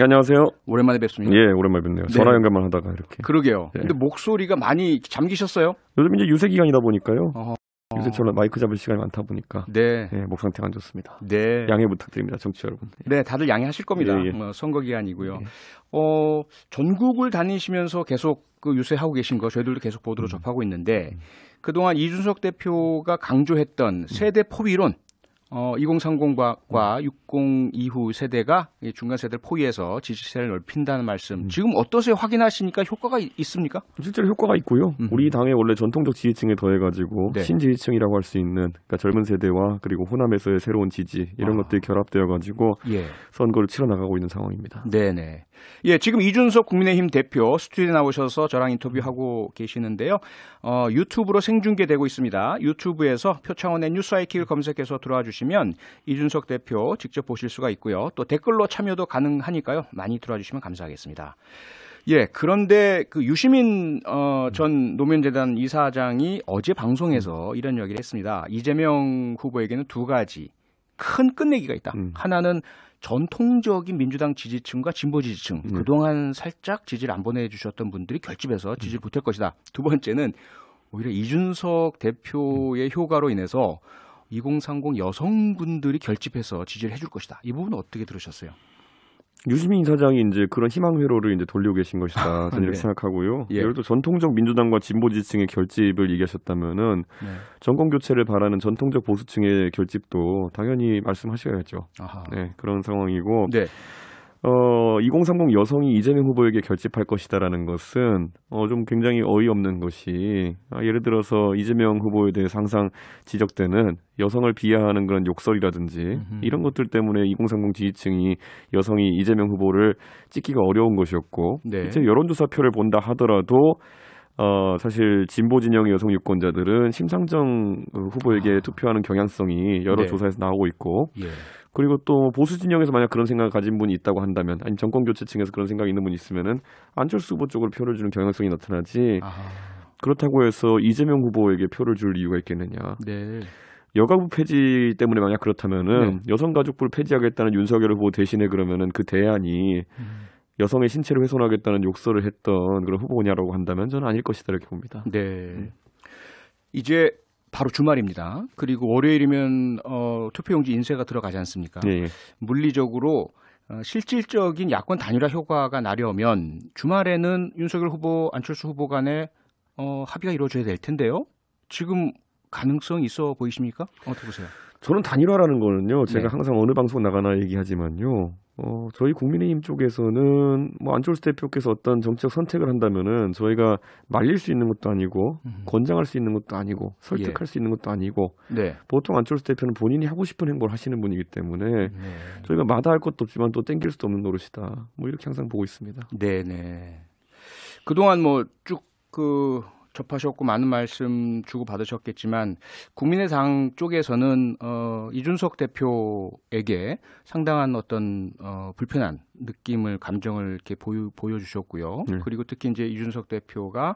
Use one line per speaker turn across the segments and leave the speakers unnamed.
안녕하세요.
오랜만에 뵙습니다.
예, 오랜만에 뵙네요.
네.
전화 연결만 하다가 이렇게.
그러게요.
예.
근데 목소리가 많이 잠기셨어요?
요즘 이제 유세 기간이다 보니까요.
어허.
요새처럼 마이크 잡을 시간이 많다 보니까
네.
예, 목 상태가 안 좋습니다.
네.
양해 부탁드립니다, 청취자 여러분.
네, 다들 양해하실 겁니다.
예, 예.
선거 기간이고요.
예.
전국을 다니시면서 계속 그 유세하고 계신 거 저희들도 계속 보도로 접하고 있는데 그동안 이준석 대표가 강조했던 세대 포위론 2030과 60 이후 세대가 중간 세대를 포위해서 지지세를 넓힌다는 말씀. 지금 어떠세요? 확인하시니까 효과가 있습니까?
실제로 효과가 있고요. 우리 당의 원래 전통적 지지층에 더해가지고
네.
신지지층이라고 할 수 있는 그러니까 젊은 세대와 그리고 호남에서의 새로운 지지 이런 것들이 결합되어가지고
예.
선거를 치러 나가고 있는 상황입니다.
네네. 예, 지금 이준석 국민의힘 대표 스튜디오에 나오셔서 저랑 인터뷰하고 계시는데요. 유튜브로 생중계되고 있습니다. 유튜브에서 표창원의 뉴스아이킥을 검색해서 들어와 주시면 이준석 대표 직접 보실 수가 있고요. 또 댓글로 참여도 가능하니까요. 많이 들어와 주시면 감사하겠습니다. 예, 그런데 그 유시민 전 노무현재단 이사장이 어제 방송에서 이런 이야기를 했습니다. 이재명 후보에게는 두 가지 큰 끝내기가 있다. 하나는 전통적인 민주당 지지층과 진보 지지층, 그동안 살짝 지지를 안 보내주셨던 분들이 결집해서 지지를 보탤 것이다. 두 번째는 오히려 이준석 대표의 효과로 인해서 2030 여성분들이 결집해서 지지를 해줄 것이다. 이 부분은 어떻게 들으셨어요?
유시민 이사장이 이제 그런 희망 회로를 이제 돌리고 계신 것이다. 저는 이렇게
네.
생각하고요.
예.
예를 들어 전통적 민주당과 진보 지지층의 결집을 얘기하셨다면은
네.
정권 교체를 바라는 전통적 보수층의 결집도 당연히 말씀하셔야죠.
아하.
네, 그런 상황이고
네.
2030 여성이 이재명 후보에게 결집할 것이다라는 것은 좀 굉장히 어이없는 것이 예를 들어서 이재명 후보에 대해서 항상 지적되는 여성을 비하하는 그런 욕설이라든지 이런 것들 때문에 2030 지지층이 여성이 이재명 후보를 찍기가 어려운 것이었고
네.
실제 여론조사표를 본다 하더라도 사실 진보 진영의 여성 유권자들은 심상정 후보에게 투표하는 경향성이 여러
네.
조사에서 나오고 있고
예.
그리고 또 보수 진영에서 만약 그런 생각을 가진 분이 있다고 한다면 아니면 정권 교체층에서 그런 생각이 있는 분이 있으면은 안철수 후보 쪽으로 표를 주는 경향성이 나타나지
아하.
그렇다고 해서 이재명 후보에게 표를 줄 이유가 있겠느냐.
네.
여가부 폐지 때문에 만약 그렇다면은 여성가족부를 폐지하겠다는 윤석열 후보 대신에 그러면은 그 대안이 여성의 신체를 훼손하겠다는 욕설을 했던 그런 후보냐라고 한다면 저는 아닐 것이다 이렇게 봅니다.
네. 이제 바로 주말입니다. 그리고 월요일이면 투표용지 인쇄가 들어가지 않습니까?
예.
물리적으로 실질적인 야권 단일화 효과가 나려면 주말에는 윤석열 후보, 안철수 후보 간에 합의가 이루어져야 될 텐데요. 지금 가능성이 있어 보이십니까? 어떻게 보세요?
저는 단일화라는 거는요. 제가
네.
항상 어느 방송 나가나 얘기하지만요. 저희 국민의힘 쪽에서는 뭐 안철수 대표께서 어떤 정책 선택을 한다면은 저희가 말릴 수 있는 것도 아니고 권장할 수 있는 것도 아니고 설득할 수 있는 것도 아니고
네.
보통 안철수 대표는 본인이 하고 싶은 행보를 하시는 분이기 때문에 저희가 마다할 것도 없지만 또 땡길 수도 없는 노릇이다. 뭐 이렇게 항상 보고 있습니다.
네네. 그동안 뭐 쭉 접하셨고 많은 말씀 주고 받으셨겠지만 국민의당 쪽에서는 이준석 대표에게 상당한 어떤 불편한 느낌을 감정을 이렇게 보여주셨고요. 그리고 특히 이제 이준석 대표가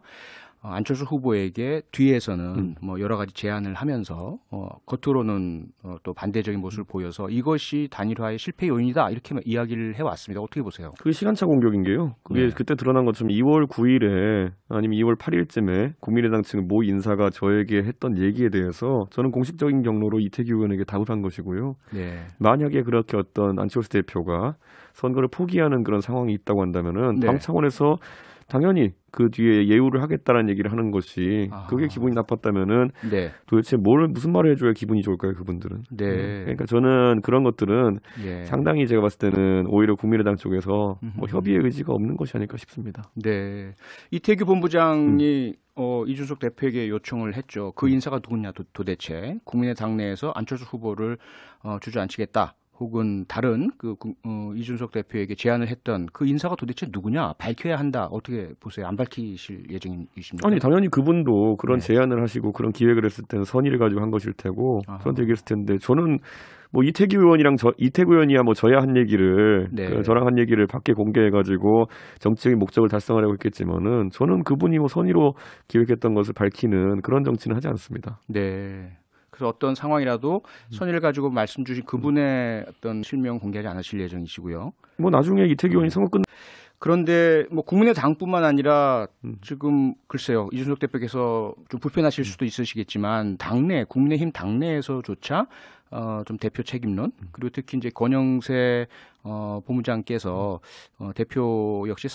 안철수 후보에게 뒤에서는 뭐 여러 가지 제안을 하면서 겉으로는 또 반대적인 모습을 보여서 이것이 단일화의 실패 요인이다 이렇게 이야기를 해왔습니다. 어떻게 보세요?
그 시간차 공격인 게요. 그게 그때 드러난 것처럼 2월 9일에 아니면 2월 8일쯤에 국민의당 측 모 인사가 저에게 했던 얘기에 대해서 저는 공식적인 경로로 이태규 의원에게 답을 한 것이고요.
네.
만약에 그렇게 어떤 안철수 대표가 선거를 포기하는 그런 상황이 있다고 한다면은 당 차원에서 당연히 그 뒤에 예우를 하겠다라는 얘기를 하는 것이 그게 기분이 나빴다면은 도대체 무슨 말을 해줘야 기분이 좋을까요, 그분들은?
네.
그러니까 저는 그런 것들은 상당히 제가 봤을 때는 오히려 국민의당 쪽에서 뭐 협의의 의지가 없는 것이 아닐까 싶습니다.
네. 이태규 본부장이 이준석 대표에게 요청을 했죠. 그 인사가 누구냐 도대체 국민의당 내에서 안철수 후보를 주저앉히겠다. 혹은 다른 이준석 대표에게 제안을 했던 그 인사가 도대체 누구냐 밝혀야 한다. 어떻게 보세요? 안 밝히실 예정이십니까?
아니 당연히 그분도 그런 제안을 하시고 그런 기획을 했을 때는 선의를 가지고 한 것일 테고 그런 얘기했을 텐데 저는 뭐 이태규 의원이야 뭐 저야 한 얘기를 저랑 한 얘기를 밖에 공개해가지고 정치적인 목적을 달성하려고 했겠지만은 저는 그분이 뭐 선의로 기획했던 것을 밝히는 그런 정치는 하지 않습니다.
네. 그래서 어떤 상황이라도 선의를 가지고 말씀 주신 그분의 어떤 실명 공개하지 않으실 예정이시고요.
뭐 나중에 이태규 의원이 선거 끝
그런데 뭐 국민의당뿐만 아니라 지금 글쎄요 이준석 대표께서 좀 불편하실 수도 있으시겠지만 당내 국민의힘 당내에서조차 좀 대표 책임론 그리고 특히 이제 권영세 본부장께서 대표 역시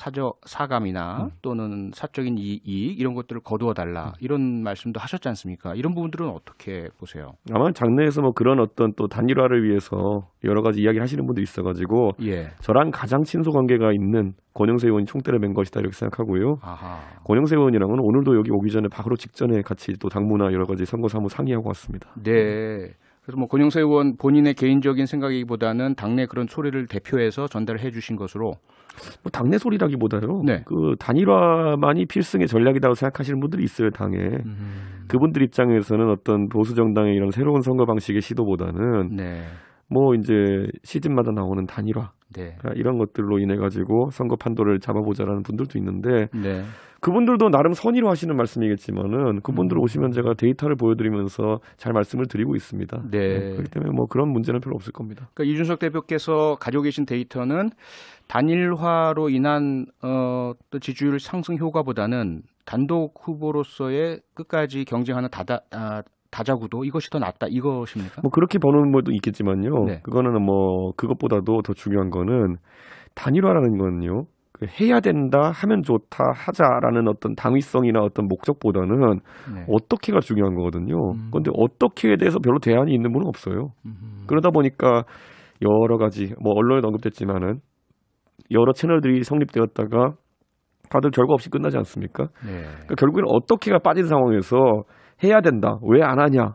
사감이나 또는 사적인 이익 이런 것들을 거두어 달라 이런 말씀도 하셨지 않습니까? 이런 부분들은 어떻게 보세요?
아마 장내에서 뭐 그런 어떤 또 단일화를 위해서 여러 가지 이야기를 하시는 분도 있어가지고
예.
저랑 가장 친소 관계가 있는 권영세 의원이 총대를 맨 것이다 이렇게 생각하고요.
아하.
권영세 의원이랑은 오늘도 여기 오기 전에 바로 직전에 같이 또 당무나 여러 가지 선거 사무 상의하고 왔습니다.
네. 그래서 뭐 권영세 의원 본인의 개인적인 생각이기보다는 당내 그런 소리를 대표해서 전달해 주신 것으로
뭐 당내 소리라기보다요.
네.
그 단일화만이 필승의 전략이라고 생각하시는 분들이 있어요, 당에. 그분들 입장에서는 어떤 보수 정당의 이런 새로운 선거 방식의 시도보다는
네.
뭐 이제 시즌마다 나오는 단일화
네.
이런 것들로 인해 가지고 선거 판도를 잡아보자라는 분들도 있는데
네.
그분들도 나름 선의로 하시는 말씀이겠지만은 그분들 오시면 제가 데이터를 보여드리면서 잘 말씀을 드리고 있습니다.
네.
그렇기 때문에 뭐 그런 문제는 별로 없을 겁니다.
그러니까 이준석 대표께서 가지고 계신 데이터는 단일화로 인한 또 지지율 상승 효과보다는 단독 후보로서의 끝까지 경쟁하는 다자구도 이것이 더 낫다 이것입니까?
뭐 그렇게 보는 것도 있겠지만요.
네.
그거는 뭐 그것보다도 더 중요한 거는 단일화라는 건요. 그 해야 된다, 하면 좋다, 하자라는 어떤 당위성이나 어떤 목적보다는
네.
어떻게가 중요한 거거든요. 그런데 어떻게에 대해서 별로 대안이 있는 분은 없어요. 그러다 보니까 여러 가지 뭐 언론에 언급됐지만은 여러 채널들이 성립되었다가 다들 결과 없이 끝나지 않습니까?
네.
그러니까 결국에는 어떻게가 빠진 상황에서 해야 된다, 왜 안 하냐,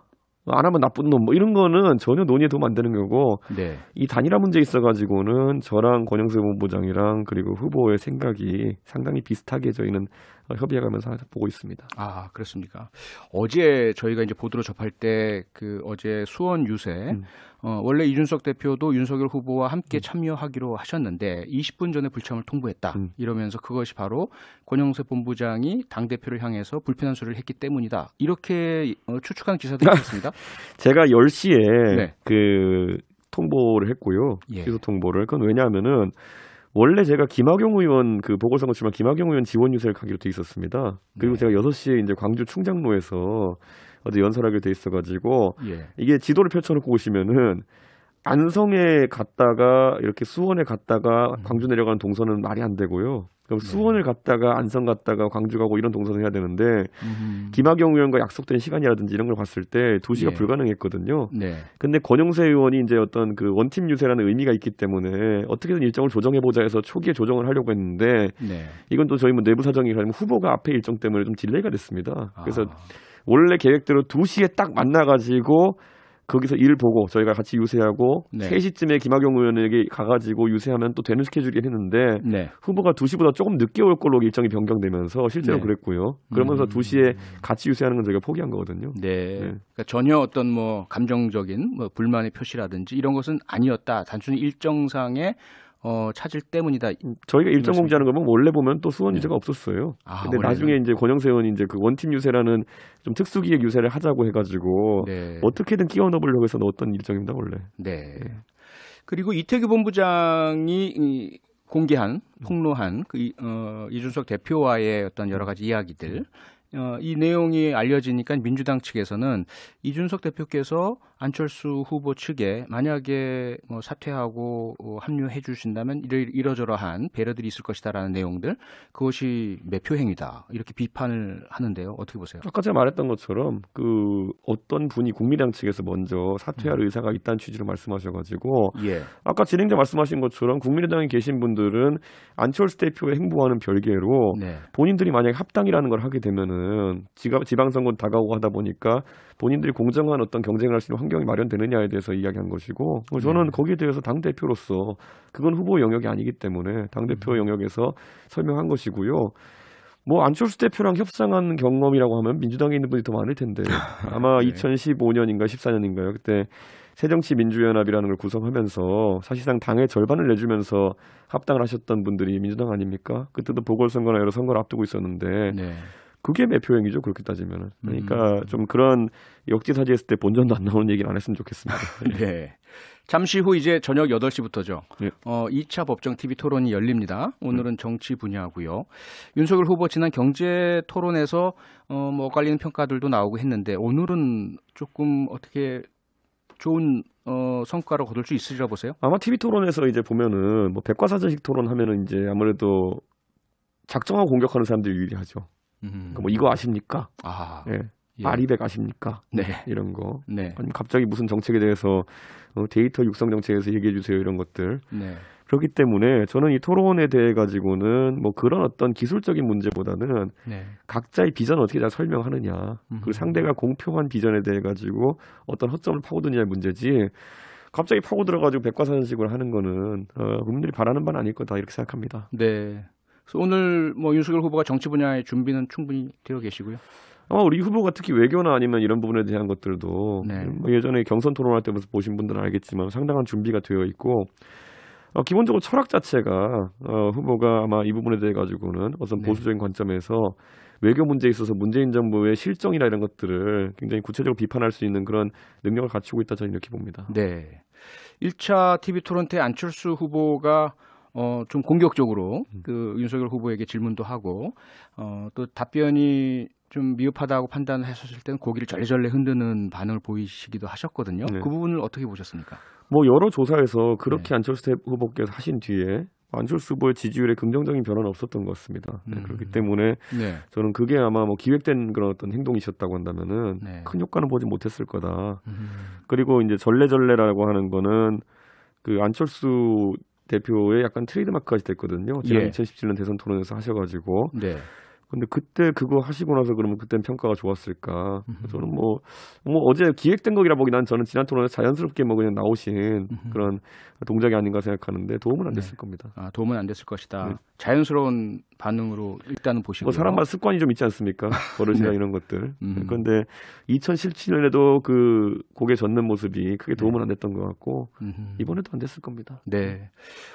안 하면 나쁜 놈, 뭐 이런 거는 전혀 논의에 도움 안 되는 거고
네.
이 단일화 문제에 있어가지고는 저랑 권영세 본부장이랑 그리고 후보의 생각이 상당히 비슷하게 저희는 협의해가면서 보고 있습니다.
아, 그렇습니까? 어제 저희가 이제 보도로 접할 때 그 어제 수원 유세 원래 이준석 대표도 윤석열 후보와 함께 참여하기로 하셨는데 20분 전에 불참을 통보했다. 이러면서 그것이 바로 권영세 본부장이 당대표를 향해서 불편한 소리를 했기 때문이다. 이렇게 추측하는 기사들이 있습니다.
제가 10시에
네.
그 통보를 했고요.
예.
취소 통보를. 그건 왜냐하면은 원래 제가 김학용 의원 그 보궐선거 출마 김학용 의원 지원 유세를 가기로 돼 있었습니다. 그리고
네.
제가 6시에 이제 광주 충장로에서 어제 연설하기로 돼 있어가지고
예.
이게 지도를 펼쳐놓고 보시면은 안성에 갔다가 이렇게 수원에 갔다가 광주 내려가는 동선은 말이 안 되고요. 그럼 수원을 갔다가 안성 갔다가 광주 가고 이런 동선을 해야 되는데 김학용 의원과 약속된 시간이라든지 이런 걸 봤을 때 2시가
예.
불가능했거든요.
네.
근데 권영세 의원이 이제 어떤 그 원팀 유세라는 의미가 있기 때문에 어떻게든 일정을 조정해보자 해서 초기에 조정을 하려고 했는데
네.
이건 또 저희 뭐 내부 사정이라면 후보가 앞에 일정 때문에 좀 딜레이가 됐습니다. 그래서
아.
원래 계획대로 2시에 딱 만나가지고 거기서 일 보고 저희가 같이 유세하고
네.
3시쯤에 김학용 의원에게 가가지고 유세하면 또 되는 스케줄이긴 했는데
네.
후보가 2시보다 조금 늦게 올 걸로 일정이 변경되면서 실제로
네.
그랬고요. 그러면서 2시에 같이 유세하는 건 저희가 포기한 거거든요.
네. 그러니까 전혀 어떤 뭐 감정적인 뭐 불만의 표시라든지 이런 것은 아니었다. 단순히 일정상의 차질 때문이다.
저희가 일정 공지하는 거 보면 원래 보면 또 수원
네.
유세가 없었어요.
아,
근데
원래는?
나중에 이제 권영세 의원이 이제 그 원팀 유세라는 좀 특수기획 유세를 하자고 해가지고
네.
어떻게든 끼워 넣으려고 해서 넣었던 일정입니다 원래.
네. 그리고 이태규 본부장이 공개한 폭로한 그 이준석 대표와의 어떤 여러 가지 이야기들 이 내용이 알려지니까 민주당 측에서는 이준석 대표께서 안철수 후보 측에 만약에 뭐 사퇴하고 합류해 주신다면 이러저러한 배려들이 있을 것이다라는 내용들 그것이 매표 행위다 이렇게 비판을 하는데요. 어떻게 보세요?
아까 제가 말했던 것처럼 그 어떤 분이 국민의당 측에서 먼저 사퇴할 의사가 있다는 취지로 말씀하셔가지고
예.
아까 진행자 말씀하신 것처럼 국민의당에 계신 분들은 안철수 대표의 행보와는 별개로
네.
본인들이 만약에 합당이라는 걸 하게 되면은 지방선거 다가오고 하다 보니까 본인들이 공정한 어떤 경쟁을 할 수 있는 환경이 마련되느냐에 대해서 이야기한 것이고 저는 거기에 대해서 당대표로서 그건 후보 영역이 아니기 때문에 당대표 영역에서 설명한 것이고요. 뭐 안철수 대표랑 협상한 경험이라고 하면 민주당에 있는 분이 더 많을 텐데 아마
네.
2015년인가 14년인가요? 그때 새정치민주연합이라는 걸 구성하면서 사실상 당의 절반을 내주면서 합당을 하셨던 분들이 민주당 아닙니까? 그때도 보궐선거나 여러 선거를 앞두고 있었는데
네.
그게 매표 행위죠. 그렇게 따지면은. 그러니까 좀 그런 역지사지 했을 때 본전도 안 나오는 얘기는 안 했으면 좋겠습니다.
네. 잠시 후 이제 저녁 8시부터죠.
네.
2차 법정 TV 토론이 열립니다. 오늘은 정치 분야고요. 윤석열 후보 지난 경제 토론에서 뭐 엇갈리는 평가들도 나오고 했는데 오늘은 조금 어떻게 좋은 성과를 거둘 수 있으리라 보세요?
아마 TV 토론에서 이제 보면은 뭐 백과사전식 토론하면은 이제 아무래도 작정하고 공격하는 사람들이 유리하죠. 그러니까 뭐 이거 아십니까?
아,
예.
예.
아리백 아십니까?
네.
이런 거.
네.
아니면 갑자기 무슨 정책에 대해서 데이터 육성 정책에서 얘기해 주세요 이런 것들.
네.
그렇기 때문에 저는 이 토론에 대해 가지고는 뭐 그런 어떤 기술적인 문제보다는
네.
각자의 비전을 어떻게 잘 설명하느냐, 그 상대가 공표한 비전에 대해 가지고 어떤 허점을 파고드느냐의 문제지. 갑자기 파고 들어가지고 백과사전식을 하는 거는 국민들이 바라는 바는 아닐 거다 이렇게 생각합니다.
네. 그래서 오늘 뭐 윤석열 후보가 정치 분야의 준비는 충분히 되어 계시고요.
아마 우리 후보가 특히 외교나 아니면 이런 부분에 대한 것들도
네.
뭐 예전에 경선 토론할 때 보신 분들은 알겠지만 상당한 준비가 되어 있고 기본적으로 철학 자체가 후보가 아마 이 부분에 대해 가지고는 어떤
네.
보수적인 관점에서 외교 문제에 있어서 문재인 정부의 실정이나 이런 것들을 굉장히 구체적으로 비판할 수 있는 그런 능력을 갖추고 있다 저는 이렇게 봅니다.
네. 1차 TV 토론 때 안철수 후보가 좀 공격적으로 그 윤석열 후보에게 질문도 하고 또 답변이 좀 미흡하다고 판단하셨을 때는 고개를 절레절레 흔드는 반응을 보이시기도 하셨거든요.
네.
그 부분을 어떻게 보셨습니까?
뭐 여러 조사에서 그렇게
네.
안철수 후보께서 하신 뒤에 안철수 후보의 지지율에 긍정적인 변화는 없었던 것 같습니다. 그렇기 때문에
네.
저는 그게 아마 뭐 기획된 그런 어떤 행동이셨다고 한다면은
네.
큰 효과는 보지 못했을 거다. 그리고 이제 절레절레라고 하는 거는 그 안철수 대표의 약간 트레이드마크가 됐거든요. 지난
예.
2017년 대선 토론에서 하셔가지고.
네.
근데 그때 그거 하시고 나서 그러면 그때는 평가가 좋았을까? 저는 뭐 어제 기획된 거기라 보기난 저는 지난 토론에 자연스럽게 뭐 그냥 나오신 그런 동작이 아닌가 생각하는데 도움은 안 됐을 겁니다.
아, 도움은 안 됐을 것이다.
네.
자연스러운 반응으로 일단은 보시고요.
뭐 사람마다 습관이 좀 있지 않습니까? 버릇이나
네.
이런 것들. 그런데 2017년에도 그 고개 젓는 모습이 크게 도움은 안 됐던 것 같고 이번에도 안 됐을 겁니다.
네.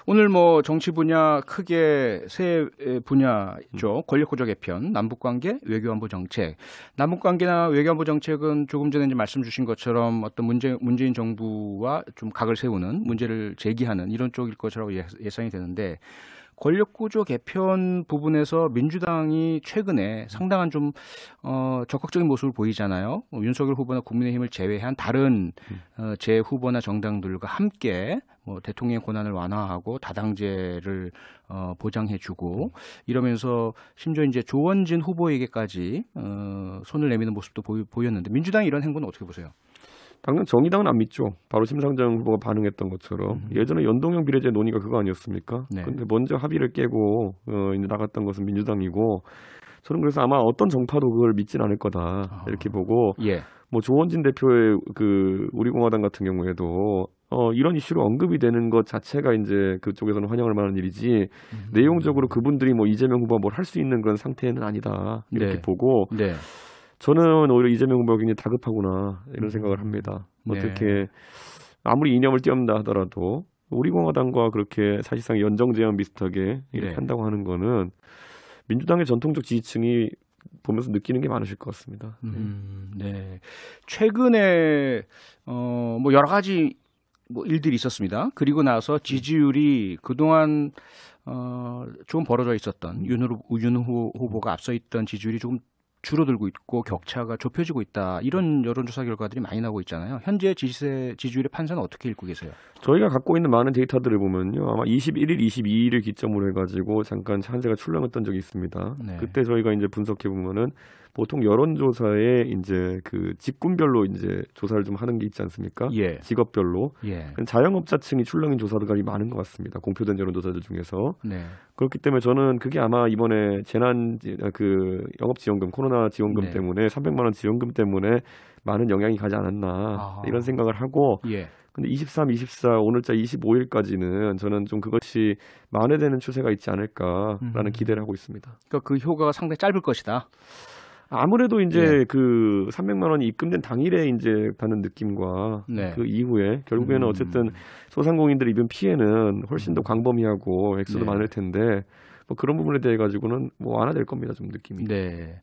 오늘 뭐 정치 분야 크게 세 분야죠. 권력구조 개편, 남북관계, 외교안보 정책. 남북관계나 외교안보 정책은 조금 전에 이제 말씀 주신 것처럼 어떤 문재인 정부와 좀 각을 세우는 문제를 제기하는 이런 쪽일 것이라고 예상이 되는데 권력구조 개편 부분에서 민주당이 최근에 상당한 좀 적극적인 모습을 보이잖아요. 윤석열 후보나 국민의힘을 제외한 다른 제 후보나 정당들과 함께 뭐 대통령의 권한을 완화하고 다당제를 보장해주고 이러면서 심지어 이제 조원진 후보에게까지 손을 내미는 모습도 보였는데 민주당이 이런 행보는 어떻게 보세요?
당연 정의당은 안 믿죠. 바로 심상정 후보가 반응했던 것처럼 예전에 연동형 비례제 논의가 그거 아니었습니까?
네.
근데 먼저 합의를 깨고 이제 나갔던 것은 민주당이고 저는 그래서 아마 어떤 정파도 그걸 믿진 않을 거다 이렇게 보고
예.
뭐 조원진 대표의 그 우리공화당 같은 경우에도 이런 이슈로 언급이 되는 것 자체가 이제 그쪽에서는 환영할 만한 일이지 내용적으로 그분들이 뭐 이재명 후보가 뭘 할 수 있는 그런 상태는 아니다 이렇게
네.
보고
네.
저는 오히려 이재명 후보가 굉장히 다급하구나 이런 생각을 합니다.
네.
어떻게 아무리 이념을 띄엄다 하더라도 우리공화당과 그렇게 사실상 연정제안 비슷하게 이렇게
네.
한다고 하는 거는 민주당의 전통적 지지층이 보면서 느끼는 게 많으실 것 같습니다.
네. 최근에 뭐 여러 가지 뭐 일들이 있었습니다. 그리고 나서 지지율이 그동안 조금 벌어져 있었던 윤 후보가 앞서 있던 지지율이 조금 줄어들고 있고 격차가 좁혀지고 있다. 이런 여론조사 결과들이 많이 나오고 있잖아요. 현재 지지율의 판세는 어떻게 읽고 계세요?
저희가 갖고 있는 많은 데이터들을 보면요. 아마 21일, 22일을 기점으로 해가지고 잠깐 한제가 출렁했던 적이 있습니다.
네.
그때 저희가 이제 분석해 보면은 보통 여론조사에 이제 그 직군별로 이제 조사를 좀 하는 게 있지 않습니까?
예.
직업별로.
예.
자영업자층이 출렁인 조사들이 많은 것 같습니다. 공표된 여론조사들 중에서.
네.
그렇기 때문에 저는 그게 아마 이번에 그 영업지원금, 코로나 지원금
네.
때문에 300만 원 지원금 때문에 많은 영향이 가지 않았나 이런 생각을 하고
예.
근데 23, 24, 오늘자 25일까지는 저는 좀 그것이 만회되는 추세가 있지 않을까라는 기대를 하고 있습니다.
그러니까 그 효과가 상당히 짧을 것이다.
아무래도 이제
예.
그 300만 원이 입금된 당일에 이제 받는 느낌과
네.
그 이후에 결국에는 어쨌든 소상공인들이 입은 피해는 훨씬 더 광범위하고 액수도
네.
많을 텐데 뭐 그런 부분에 대해 가지고는 뭐 완화될 겁니다. 좀 느낌이.
네.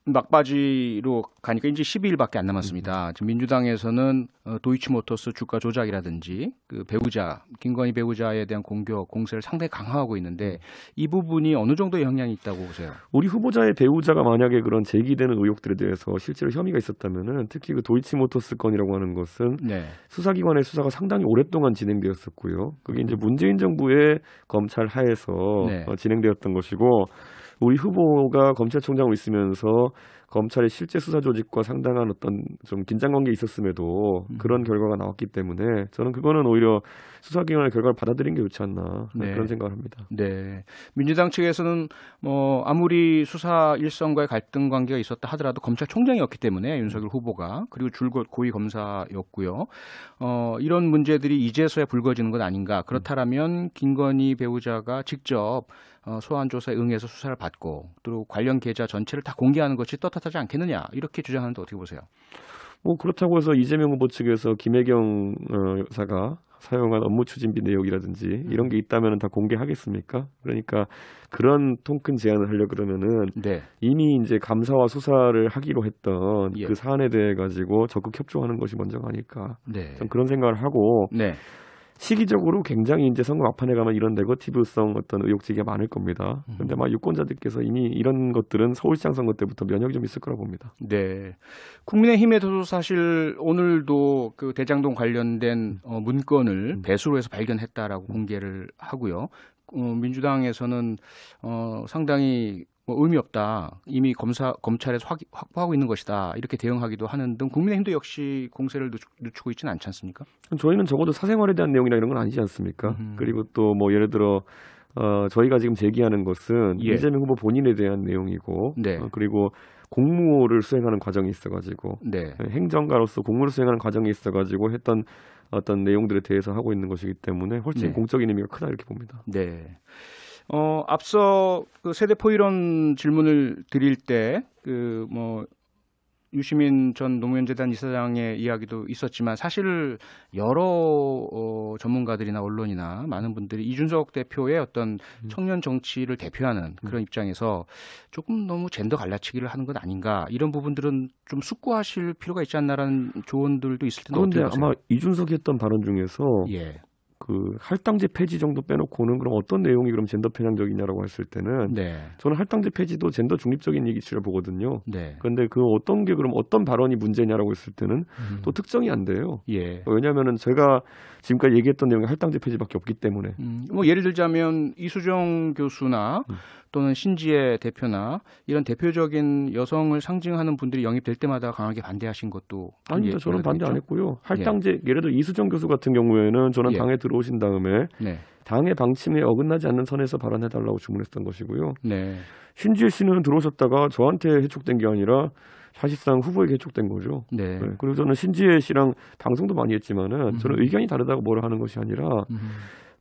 막바지로 가니까 이제 12일밖에 안 남았습니다. 지금 민주당에서는 도이치모터스 주가 조작이라든지 그 배우자 김건희 배우자에 대한 공세를 상당히 강화하고 있는데 이 부분이 어느 정도 영향이 있다고 보세요?
우리 후보자의 배우자가 만약에 그런 제기되는 의혹들에 대해서 실제로 혐의가 있었다면은 특히 그 도이치모터스 건이라고 하는 것은
네.
수사기관의 수사가 상당히 오랫동안 진행되었었고요. 그게 이제 문재인 정부의 검찰 하에서
네.
진행되었던 것이고 우리 후보가 검찰총장으로 있으면서 검찰의 실제 수사 조직과 상당한 어떤 좀 긴장 관계가 있었음에도 그런 결과가 나왔기 때문에 저는 그거는 오히려 수사기관의 결과를 받아들인 게 좋지 않나
네.
그런 생각을 합니다.
네. 민주당 측에서는 아무리 수사 일선과의 갈등 관계가 있었다 하더라도 검찰총장이었기 때문에 윤석열 후보가 그리고 줄곧 고위 검사였고요. 이런 문제들이 이제서야 불거지는 것 아닌가. 그렇다면 김건희 배우자가 직접 소환 조사에 응해서 수사를 받고 또 관련 계좌 전체를 다 공개하는 것이 떳떳하지 않겠느냐 이렇게 주장하는데 어떻게 보세요?
뭐 그렇다고 해서 이재명 후보 측에서 김혜경 여사가 사용한 업무 추진비 내역이라든지 이런 게 있다면 다 공개하겠습니까? 그러니까 그런 통큰 제안을 하려 그러면은
네.
이미 이제 감사와 수사를 하기로 했던
예.
그 사안에 대해 가지고 적극 협조하는 것이 먼저가 아닐까.
네.
전 그런 생각을 하고
네.
시기적으로 굉장히 이제 선거 막판에 가면 이런 네거티브성 어떤 의혹제기가 많을 겁니다. 그런데 막 유권자들께서 이미 이런 것들은 서울시장 선거 때부터 면역이 좀 있을 거라 봅니다.
네. 국민의힘에서도 사실 오늘도 그 대장동 관련된 문건을 배수로 해서 발견했다라고 공개를 하고요. 민주당에서는 상당히 의미 없다. 이미 검찰에서 확보하고 있는 것이다. 이렇게 대응하기도 하는 등 국민의힘도 역시 공세를 늦추고 있지는 않지 않습니까?
저희는 적어도 사생활에 대한 내용이나 이런 건 아니지 않습니까? 그리고 또 뭐 예를 들어 저희가 지금 제기하는 것은
예.
이재명 후보 본인에 대한 내용이고
네.
그리고 공무를 수행하는 과정이 있어가지고
네.
행정가로서 공무를 수행하는 과정이 있어가지고 했던 어떤 내용들에 대해서 하고 있는 것이기 때문에 훨씬
네.
공적인 의미가 크다 이렇게 봅니다.
네. 앞서 그 세대포 이론 질문을 드릴 때 유시민 전 노무현재단 이사장의 이야기도 있었지만 사실 여러 전문가들이나 언론이나 많은 분들이 이준석 대표의 어떤 청년 정치를 대표하는 그런 입장에서 조금 너무 젠더 갈라치기를 하는 것 아닌가 이런 부분들은 좀 숙고하실 필요가 있지 않나라는 조언들도 있을 텐데
그런데
어떻게 보세요?
아마 이준석이 했던 발언 중에서
예.
그 할당제 폐지 정도 빼놓고는 그럼 어떤 내용이 그럼 젠더 편향적이냐라고 했을 때는
네.
저는 할당제 폐지도 젠더 중립적인 얘기치를 보거든요.
네.
그런데 그 어떤 게 그럼 어떤 발언이 문제냐라고 했을 때는 또 특정이 안 돼요.
예.
왜냐하면은 제가 지금까지 얘기했던 내용이 할당제 폐지밖에 없기 때문에.
예를 들자면 이수정 교수나 또는 신지혜 대표나 이런 대표적인 여성을 상징하는 분들이 영입될 때마다 강하게 반대하신 것도
아닙니다. 저는 반대 안
있죠?
했고요. 할당제 예를 들어 이수정 교수 같은 경우에는 저는
예.
당에 들어오신 다음에
네.
당의 방침에 어긋나지 않는 선에서 발언해달라고 주문했던 것이고요.
네.
신지혜 씨는 들어오셨다가 저한테 해촉된 게 아니라 사실상 후보에게 해촉된 거죠.
네.
네. 그리고 저는 신지혜 씨랑 방송도 많이 했지만은 저는 의견이 다르다고 뭐라 하는 것이 아니라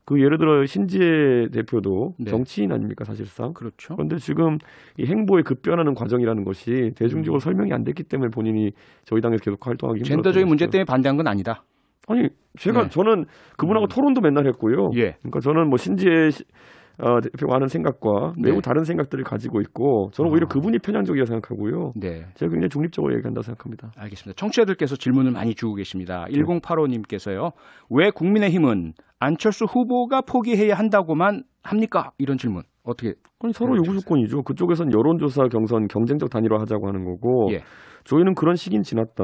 그 예를 들어 신지혜 대표도
네.
정치인 아닙니까 사실상.
그렇죠.
그런데 지금 이 행보에 급변하는 과정이라는 것이 대중적으로 설명이 안 됐기 때문에 본인이 저희 당에서 계속 활동하기 힘들었던
젠더적인 문제
것이죠.
때문에 반대한 건 아니다.
아니 제가
네.
저는 그분하고 토론도 맨날 했고요.
예.
그러니까 저는 뭐 신지혜 대표가 하는 생각과 매우
네.
다른 생각들을 가지고 있고 저는 오히려 그분이 편향적이라 생각하고요.
네.
제가 굉장히 중립적으로 얘기한다고 생각합니다.
알겠습니다. 청취자들께서 질문을 많이 주고 계십니다. 1085님께서요. 왜 국민의힘은 안철수 후보가 포기해야 한다고만 합니까? 이런 질문. 어떻게?
아니 서로 요구 조건이죠. 그쪽에서는 여론조사 경선 경쟁적 단일화 하자고 하는 거고
예.
저희는 그런 시기는 지났다.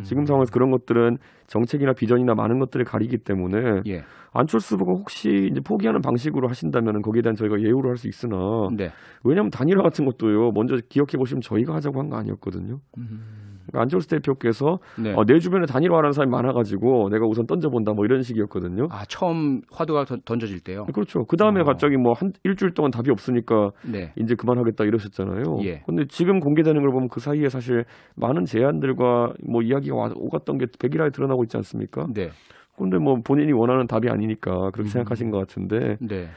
지금 상황에서 그런 것들은 정책이나 비전이나 많은 것들을 가리기 때문에
예.
안철수 후보가 혹시 이제 포기하는 방식으로 하신다면 거기에 대한 저희가 예우를 할 수 있으나
네.
왜냐하면 단일화 같은 것도요. 먼저 기억해 보시면 저희가 하자고 한 거 아니었거든요. 그러니까 안철수 대표께서
네.
내 주변에 단일화하는 사람이 많아가지고 내가 우선 던져본다 뭐 이런 식이었거든요.
처음 화두가 던져질 때요.
그렇죠. 그 다음에 갑자기 뭐 일주일 동안 답이 없으니까
네.
이제 그만하겠다 이러셨잖아요.
예.
근데 지금 공개되는 걸 보면 그 사이에 사실 많은 제안들과 뭐 이야기가 오갔던 게 백일하에 드러나고 있지 않습니까?
네.
근데 뭐 본인이 원하는 답이 아니니까 그렇게 생각하신 것 같은데
네.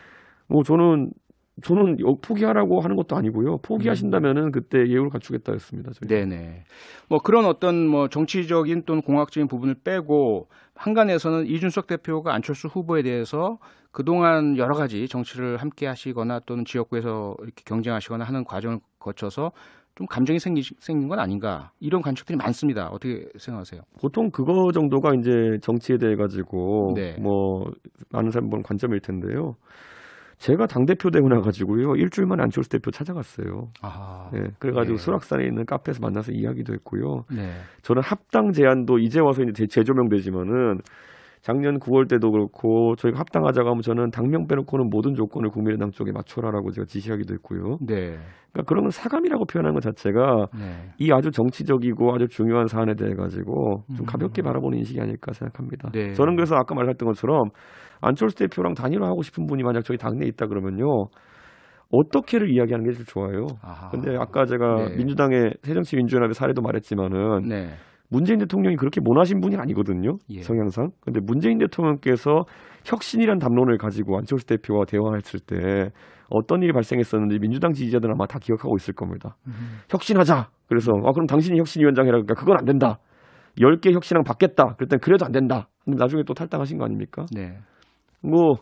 뭐 저는 저는 포기하라고 하는 것도 아니고요. 포기하신다면은 그때 예우를 갖추겠다 했습니다.
네네. 뭐 그런 어떤 뭐 정치적인 또는 공학적인 부분을 빼고 한간에서는 이준석 대표가 안철수 후보에 대해서 그동안 여러 가지 정치를 함께 하시거나 또는 지역구에서 이렇게 경쟁하시거나 하는 과정을 거쳐서 좀 감정이 생긴 건 아닌가 이런 관측들이 많습니다. 어떻게 생각하세요?
보통 그거 정도가 이제 정치에 대해 가지고
네.
뭐 많은 사람 보는 관점일 텐데요. 제가 당대표 되고 나가지고요. 일주일 만에 안철수 대표 찾아갔어요.
아하.
네, 그래가지고
예.
수락산에 있는 카페에서 만나서 이야기도 했고요.
네.
저는 합당 제안도 이제 와서 이제 재조명되지만은 작년 9월 때도 그렇고 저희가 합당하자고 하면 저는 당명 빼놓고는 모든 조건을 국민의당 쪽에 맞춰라라고 제가 지시하기도 했고요.
네.
그러니까 그런 걸 사감이라고 표현하는 것 자체가
네.
이 아주 정치적이고 아주 중요한 사안에 대해 가지고 좀 가볍게 바라보는 인식이 아닐까 생각합니다.
네.
저는 그래서 아까 말했던 것처럼 안철수 대표랑 단일화하고 싶은 분이 만약 저희 당내에 있다 그러면요. 어떻게를 이야기하는 게 제일 좋아요.
아하.
근데 아까 제가
네.
민주당의 새정치민주연합의 사례도 말했지만은
네.
문재인 대통령이 그렇게 모나신 분이 아니거든요.
예.
성향상. 근데 문재인 대통령께서 혁신이란 담론을 가지고 안철수 대표와 대화했을 때 어떤 일이 발생했었는지 민주당 지지자들은 아마 다 기억하고 있을 겁니다. 혁신하자. 그래서 그럼 당신이 혁신위원장 해라. 그러니까 그건 안 된다. 10개 혁신안 받겠다. 그랬더니 그래도 안 된다. 근데 나중에 또 탈당하신 거 아닙니까?
네.
뭐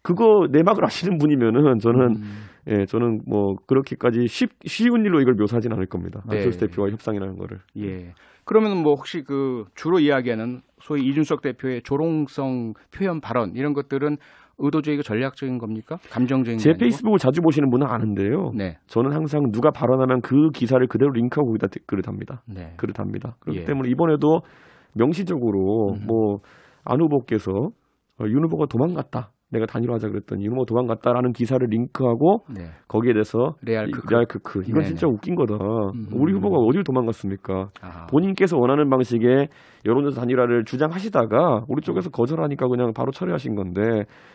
그거 내막을 아시는 분이면은 저는 뭐 그렇게까지 쉬운 일로 이걸 묘사하진 않을 겁니다.
네.
안철수 대표와 협상이라는 거를.
예. 그러면 뭐 혹시 그 주로 이야기하는 소위 이준석 대표의 조롱성 표현 발언 이런 것들은 의도적이고 전략적인 겁니까? 감정적인
제
게 아니고?
페이스북을 자주 보시는 분은 아는데요.
네.
저는 항상 누가 발언하면 그 기사를 그대로 링크하고 거기다 글을 답니다.
네.
글을 답니다. 그렇기
예.
때문에 이번에도 명시적으로 뭐 안 후보께서 윤 후보가 도망갔다. 내가 단일화하자 그랬더니 윤 후보 도망갔다라는 기사를 링크하고
네.
거기에 대해서
레알 크크.
이건
네네.
진짜 웃긴 거다. 우리 후보가 어디를 도망갔습니까?
아하.
본인께서 원하는 방식의 여론조사 단일화를 주장하시다가 우리 쪽에서 거절하니까 그냥 바로 철회하신 건데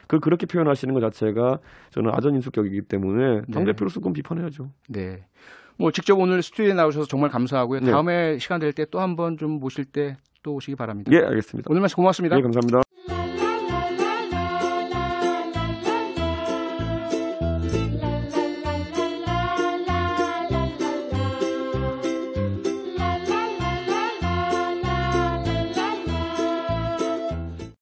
그렇게 표현하시는 것 자체가 저는 아전인수격이기 때문에 당대표로서 그건 비판해야죠.
네. 뭐 직접 오늘 스튜디오에 나오셔서 정말 감사하고요.
네.
다음에 시간 될 때 또 한번 좀 모실 때 또 오시기 바랍니다.
예, 알겠습니다.
오늘 말씀 고맙습니다.
예, 감사합니다.